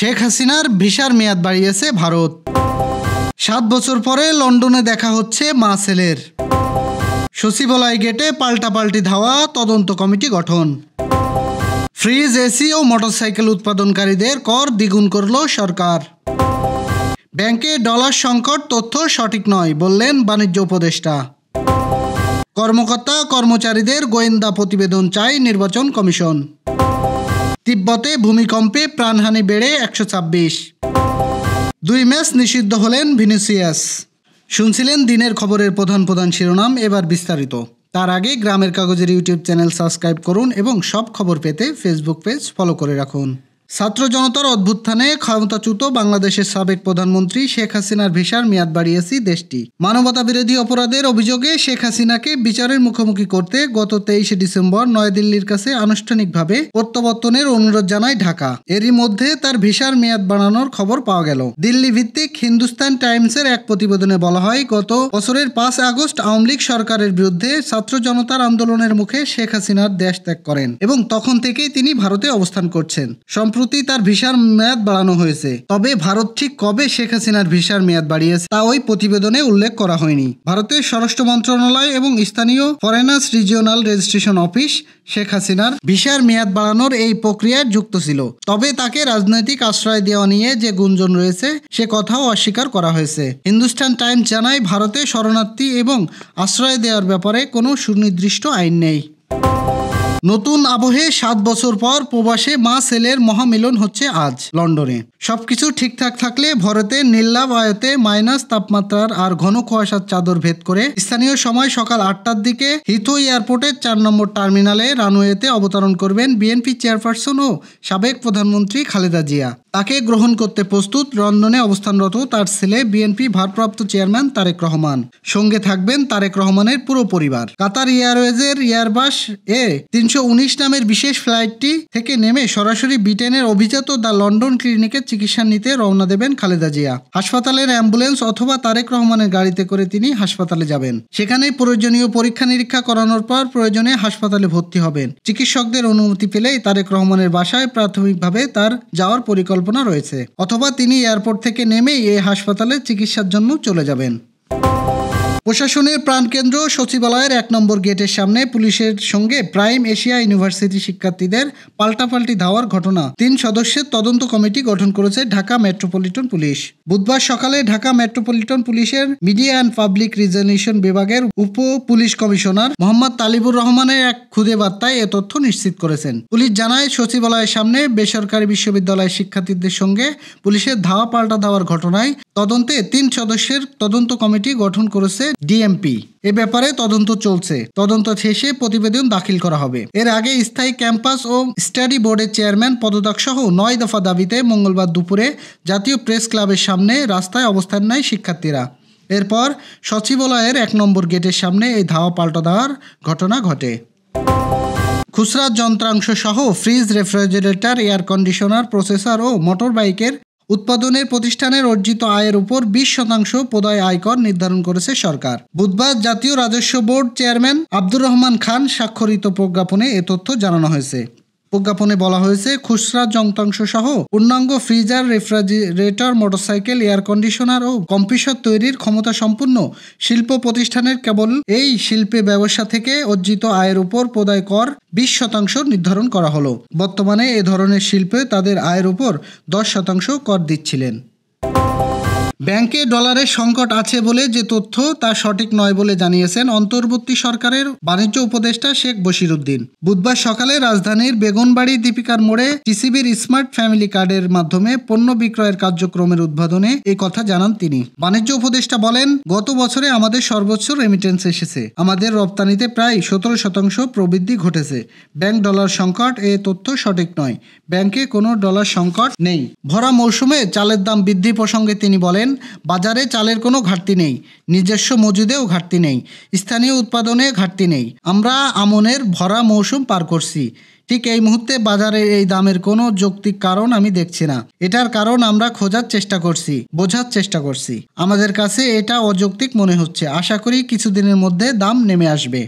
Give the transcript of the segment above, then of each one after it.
শেখ হাসিনার ভিসার মেয়াদ বাড়িয়েছে ভারত। 7 বছর পরে লন্ডনে দেখা হচ্ছে মা ছেলের। সচিবালয় গেটে পাল্টাপাল্টি ধাওয়া, তদন্ত কমিটি গঠন। ফ্রিজ, এসি ও মোটরসাইকেল উৎপাদনকারীদের কর দ্বিগুণ করল সরকার। ব্যাংকে ডলার সংকট, তথ্য সঠিক নয় বললেন বাণিজ্য উপদেষ্টা। কর্মকর্তা কর্মচারীদের গোয়েন্দা প্রতিবেদন চাই নির্বাচন কমিশন। তিব্বতে ভূমিকম্পে প্রাণহানি বেড়ে 126। 2 ম্যাচ নিষিদ্ধ হলেন ভিনিসিয়াস। শুনছিলেন দিনের খবরের প্রধান শিরোনাম, এবার বিস্তারিত। তার আগে গ্রামের কাগজের ইউটিউব চ্যানেল সাবস্ক্রাইব করুন এবং সব খবর পেতে ফেসবুক পেজ ফলো করে রাখুন। ছাত্র জনতার অভ্যুত্থানে ক্ষমতাচ্যুত বাংলাদেশের সাবেক প্রধানমন্ত্রী শেখ হাসিনার ভিসার মেয়াদ বাড়িয়েছে দেশটি। মানবতা বিরোধী অপরাধের অভিযোগে শেখ হাসিনাকে বিচারের মুখোমুখি করতে গত 23 ডিসেম্বর নয়াদিল্লির কাছে আনুষ্ঠানিকভাবে প্রত্যাবর্তনের অনুরোধ জানায় ঢাকা। এরই মধ্যে তার ভিসার মেয়াদ বাড়ানোর খবর পাওয়া গেল। দিল্লি ভিত্তিক হিন্দুস্তান টাইমসের এক প্রতিবেদনে বলা হয়, গত বছরের 5 আগস্ট আওয়ামী লীগ সরকারের বিরুদ্ধে ছাত্র জনতার আন্দোলনের মুখে শেখ হাসিনার দেশ ত্যাগ করেন এবং তখন থেকেই তিনি ভারতে অবস্থান করছেন। সম্প্রতি তার ভিসার মেয়াদ বাড়ানো হয়েছে, তবে ভারত ঠিক কবে শেখ হাসিনার ভিসার মেয়াদ বাড়িয়েছে তা ওই প্রতিবেদনে উল্লেখ করা হয়নি। ভারতের স্বরাষ্ট্র মন্ত্রণালয় এবং স্থানীয় foreigners regional registration office Sheikh হাসিনার ভিসার মেয়াদ বাড়ানোর এই প্রক্রিয়ায় যুক্ত ছিল, তবে তাকে রাজনৈতিক আশ্রয় দেওয়া নিয়ে যে গুঞ্জন রয়েছে সে কথাও অস্বীকার করা হয়েছে। হিন্দুস্তান টাইমস জানায়, ভারতে শরণার্থী এবং আশ্রয় দেওয়ার ব্যাপারে কোনো সুনির্দিষ্ট আইন নেই। নতুন আবহে 7 বছর পর প্রবাসে মা ছেলের মহামিলন হচ্ছে আজ লন্ডনে। সবকিছু ঠিকঠাক থাকলে ভারতের নীলাভ আয়তে মাইনাস তাপমাত্রার আর ঘন কুয়াশার চাদর ভেদ করে স্থানীয় সময় সকাল 8টার দিকে হিথ্রো এয়ারপোর্টের 4 নম্বর টার্মিনালে রানওয়েতে অবতরণ করবেন বিএনপি চেয়ারপারসন ও সাবেক প্রধানমন্ত্রী খালেদা জিয়া। তাকে গ্রহণ করতে প্রস্তুত লন্ডনে অবস্থানরত তার ছেলে বিএনপি ভারপ্রাপ্ত চেয়ারম্যান তারেক রহমান। সঙ্গে থাকবেন তারেক রহমানের পুরো পরিবার। কাতার এয়ারওয়েজের এয়ারবাস A319 নামের বিশেষ ফ্লাইটটি থেকে নেমে সরাসরি ব্রিটেনের অভিজাত দ্য লন্ডন ক্লিনিকে চিকিৎসা নিতে রওনা দেবেন খালেদা জিয়া। হাসপাতালের অ্যাম্বুলেন্স অথবা তারেক রহমানের গাড়িতে করে তিনি হাসপাতালে যাবেন। সেখানে প্রয়োজনীয় পরীক্ষা নিরীক্ষা করানোর পর প্রয়োজনে হাসপাতালে ভর্তি হবেন। চিকিৎসকদের অনুমতি পেলেই তারেক রহমানের বাসায় প্রাথমিকভাবে তার যাওয়ার পরিকল্পনা রয়েছে, অথবা তিনি এয়ারপোর্ট থেকে নেমেই এই হাসপাতালে চিকিৎসার জন্য চলে যাবেন। প্রশাসনের প্রাণকেন্দ্র সচিবালয়ের 1 নম্বর গেটের সামনে পুলিশের সঙ্গে প্রাইম এশিয়া ইউনিভার্সিটি শিক্ষার্থীদের পাল্টাপাল্টি ধাওয়ার ঘটনা 3 সদস্যের তদন্ত কমিটি গঠন করেছে ঢাকা মেট্রোপলিটন পুলিশ। বুধবার সকালে ঢাকা মেট্রোপলিটন পুলিশের মিডিয়া অ্যান্ড পাবলিক রিলেশন বিভাগের উপ পুলিশ কমিশনার মোহাম্মদ তালিবুর রহমানের এক খুদে বার্তায় এ তথ্য নিশ্চিত করেছেন। পুলিশ জানায়, সচিবালয়ের সামনে বেসরকারি বিশ্ববিদ্যালয়ের শিক্ষার্থীদের সঙ্গে পুলিশের ধাওয়া পাল্টা ধাওয়ার ঘটনায় তদন্তে 3 সদস্যের তদন্ত কমিটি গঠন করেছে ডিএমপি। এ ব্যাপারে তদন্ত চলছে। তদন্ত শেষে প্রতিবেদন দাখিল করা হবে। এর আগে স্থায়ী ক্যাম্পাস ও স্টাডি বোর্ডের চেয়ারম্যান পদত্যাগ সহ 9 দফা দাবিতে মঙ্গলবার দুপুরে জাতীয় প্রেস ক্লাবের সামনে রাস্তায় অবস্থান নেয় শিক্ষার্থীরা। এরপর সচিবালয়ের 1 নম্বর গেটের সামনে এই ধাওয়া পাল্টা দেওয়ার ঘটনা ঘটে। খুচরা যন্ত্রাংশ সহ fridge, refrigerator, air conditioner, processor ও মোটর বাইকের উৎপাদনের প্রতিষ্ঠানের অর্জিত আয়ের উপর 20% প্রদায় আয়কর নির্ধারণ করেছে সরকার। বুধবার জাতীয় রাজস্ব বোর্ড চেয়ারম্যান আব্দুর রহমান খান স্বাক্ষরিত প্রজ্ঞাপনে এ তথ্য জানানো হয়েছে। প্রজ্ঞাপনে বলা হয়েছে, খুচরা যন্ত্রাংশ সহ পূর্ণাঙ্গ freezer, refrigerator, motorcycle, air conditioner ও কম্প্রেসর তৈরির ক্ষমতা সম্পন্ন শিল্প প্রতিষ্ঠানের কেবল এই শিল্পে ব্যবসা থেকে অর্জিত আয়ের উপর প্রদায় কর 20% নির্ধারণ করা হলো। বর্তমানে এ ধরনের শিল্পে তাদের আয়ের উপর 10% কর দিচ্ছিলেন। ব্যাংকে ডলারের সংকট আছে বলে যে তথ্য তা সঠিক নয় বলে জানিয়েছেন অন্তর্বর্তী সরকারের বাণিজ্য উপদেষ্টা শেখ বশিরউদ্দিন। বুধবার সকালে রাজধানীর বেগুনবাড়ি দীপিকার মোড়ে টিসিবির স্মার্ট ফ্যামিলি কার্ডের মাধ্যমে পণ্য বিক্রয়ের কার্যক্রমের উদ্বোধনে এই কথা জানান তিনি। বাণিজ্য উপদেষ্টা বলেন, গত বছরে আমাদের সর্বোচ্চ রেমিটেন্স এসেছে। আমাদের রপ্তানিতে প্রায় 17% প্রবৃদ্ধি ঘটেছে। ব্যাংক ডলার সংকট, এ তথ্য সঠিক নয়। ব্যাংকে কোনো ডলার সংকট নেই। ভরা মৌসুমে চালের দাম বৃদ্ধি প্রসঙ্গে তিনি বলেন, বাজারে চালের কোনো ঘাটতি নেই, নিজস্ব মজুদেও ঘাটতি নেই, স্থানীয় উৎপাদনে ঘাটতি নেই। আমরা আমনের ভরা মৌসুম পার করছি। ঠিক এই মুহূর্তে বাজারে এই দামের কোনো যৌক্তিক কারণ আমি দেখছি না। এটার কারণ আমরা খোঁজার চেষ্টা করছি, বোঝার চেষ্টা করছি। আমাদের কাছে এটা অযৌক্তিক মনে হচ্ছে। আশা করি কিছুদিনের মধ্যে দাম নেমে আসবে।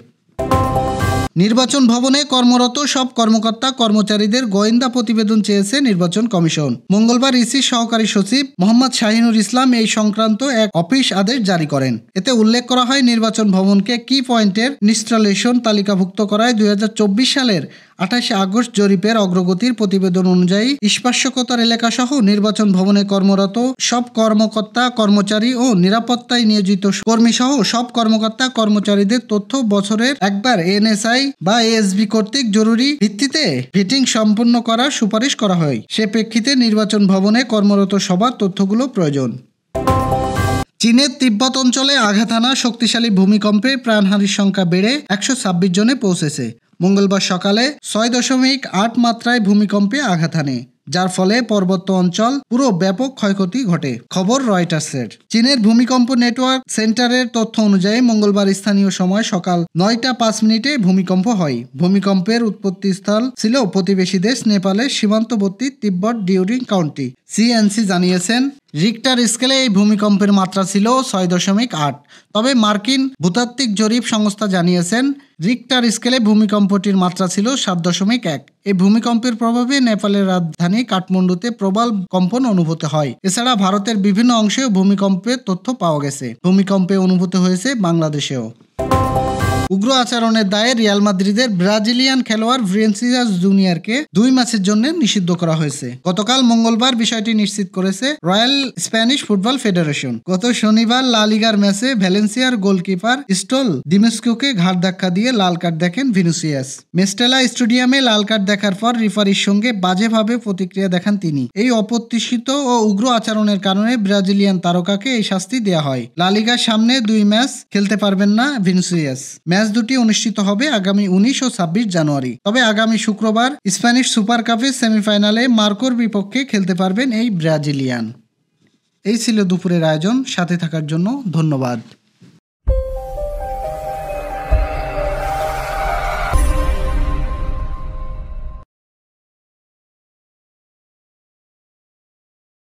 নির্বাচন ভবনে কর্মরত সব কর্মকর্তা কর্মচারীদের গোয়েন্দা প্রতিবেদন চেয়েছে নির্বাচন কমিশন। মঙ্গলবার ইসির সহকারী সচিব মোহাম্মদ শাহিনুর ইসলাম এই সংক্রান্ত এক অফিস আদেশ জারি করেন। এতে উল্লেখ করা হয়, নির্বাচন ভবনকে কি পয়েন্টের ইনস্টলেশন তালিকাভুক্ত করায় 2024 সালের 28 আগস্ট জরিপের অগ্রগতির প্রতিবেদন অনুযায়ী স্পর্শকাতর এলাকাসহ নির্বাচন ভবনে কর্মরত সব কর্মকর্তা কর্মচারী ও নিরাপত্তায় নিয়োজিত কর্মীসহ সব কর্মকর্তা কর্মচারীদের তথ্য বছরের একবার এনএসআই বা এএসবি কর্তৃক জরুরি ভিত্তিতে ভেটিং সম্পন্ন করার সুপারিশ করা হয়। সে প্রেক্ষিতে নির্বাচন ভবনে কর্মরত সবার তথ্যগুলো প্রয়োজন। চীনের তিব্বত অঞ্চলে আঘাত হানা শক্তিশালী ভূমিকম্পে প্রাণহানির সংখ্যা বেড়ে 126 জনে পৌঁছেছে। মঙ্গলবার সকালে 6.8 মাত্রায় ভূমিকম্পে আঘাত হানে, যার ফলে পার্বত্য অঞ্চল পুরো ব্যাপক ক্ষয়ক্ষতি ঘটে। খবর রয়টার্সের। চীনের ভূমিকম্প নেটওয়ার্ক সেন্টারের তথ্য অনুযায়ী মঙ্গলবার স্থানীয় সময় সকাল 9টা 5 মিনিটে ভূমিকম্প হয়। ভূমিকম্পের উৎপত্তিস্থল ছিল প্রতিবেশী দেশ নেপালের সীমান্তবর্তী তিব্বত ডিউরিং কাউন্টি। সিএনসি জানিয়েছেন, রিক্টার স্কেলে এই ভূমিকম্পের মাত্রা ছিল 6.8। তবে মার্কিন ভূতাত্ত্বিক জরিপ সংস্থা জানিয়েছেন, রিক্টার স্কেলে ভূমিকম্পটির মাত্রা ছিল 7.1। এই ভূমিকম্পের প্রভাবে নেপালের রাজধানী কাঠমান্ডুতে প্রবল কম্পন অনুভূত হয়। এছাড়া ভারতের বিভিন্ন অংশেও ভূমিকম্পের তথ্য পাওয়া গেছে। ভূমিকম্পে অনুভূত হয়েছে বাংলাদেশেও। উগ্র আচরণের দায়ে রিয়াল মাদ্রিদের ব্রাজিলিয়ান খেলোয়াড় ভিনিসিয়াস জুনিয়রকে 2 ম্যাচের জন্য নিষিদ্ধ করা হয়েছে। গতকাল মঙ্গলবার বিষয়টি নিশ্চিত করেছে রয়্যাল স্প্যানিশ ফুটবল ফেডারেশন। গত শনিবার লা লিগার ম্যাচে ভ্যালেন্সিয়ার গোলকিপার স্টল ডিমেস্কোকে ঘাড় ধাক্কা দিয়ে লাল কার্ড দেখেন ভিনিসিয়াস। মেস্টেলা স্টেডিয়ামে লাল কার্ড দেখার পর রেফারির সঙ্গে বাজেভাবে প্রতিক্রিয়া দেখান তিনি। এই অপ্রত্যাশিত ও উগ্র আচরণের কারণে ব্রাজিলিয়ান তারকাকে এই শাস্তি দেওয়া হয়। লা লিগার সামনে 2 ম্যাচ খেলতে পারবেন না ভিনিসিয়াস। ম্যাচ দুটি অনুষ্ঠিত হবে আগামী 19 ও 26 জানুয়ারি। তবে আগামী শুক্রবার স্প্যানিশ সুপার কাপের সেমিফাইনালে মার্কোর বিপক্ষে খেলতে পারবেন এই ব্রাজিলিয়ান। এই ছিল দুপুরের আয়োজন। সাথে থাকার জন্য ধন্যবাদ।